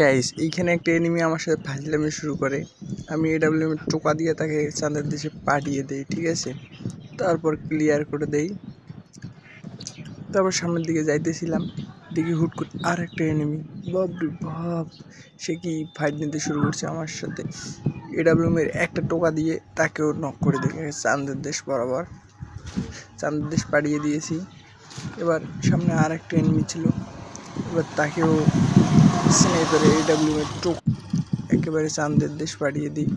Guys এইখানে একটা enemy আমার সাথে ফাজলামি শুরু করে। আমি এডব্লিউএম টোকা দিয়ে তাকে চাঁদের দেশে পাঠিয়ে দেই, ঠিক আছে। তারপর ক্লিয়ার করে দেই। তারপর সামনের দিকে যাইতেছিলাম, দেখি হুট করে আর একটা এনিমি। বাপরে বাপ, সে কি ফাইট নিতে শুরু করছে আমার সাথে। এডব্লিউএম এর একটা টোকা দিয়ে তাকেও নক করে দেখে চাঁদের দেশ বরাবর চাঁদের দেশ পাঠিয়ে দিয়েছি। এবার সামনে আর একটা এনিমি ছিল, এবার তাকেও স্নাইপারে এডব্লিউএম এর টোক একেবারে চাঁদের দেশ পাঠিয়ে দিই।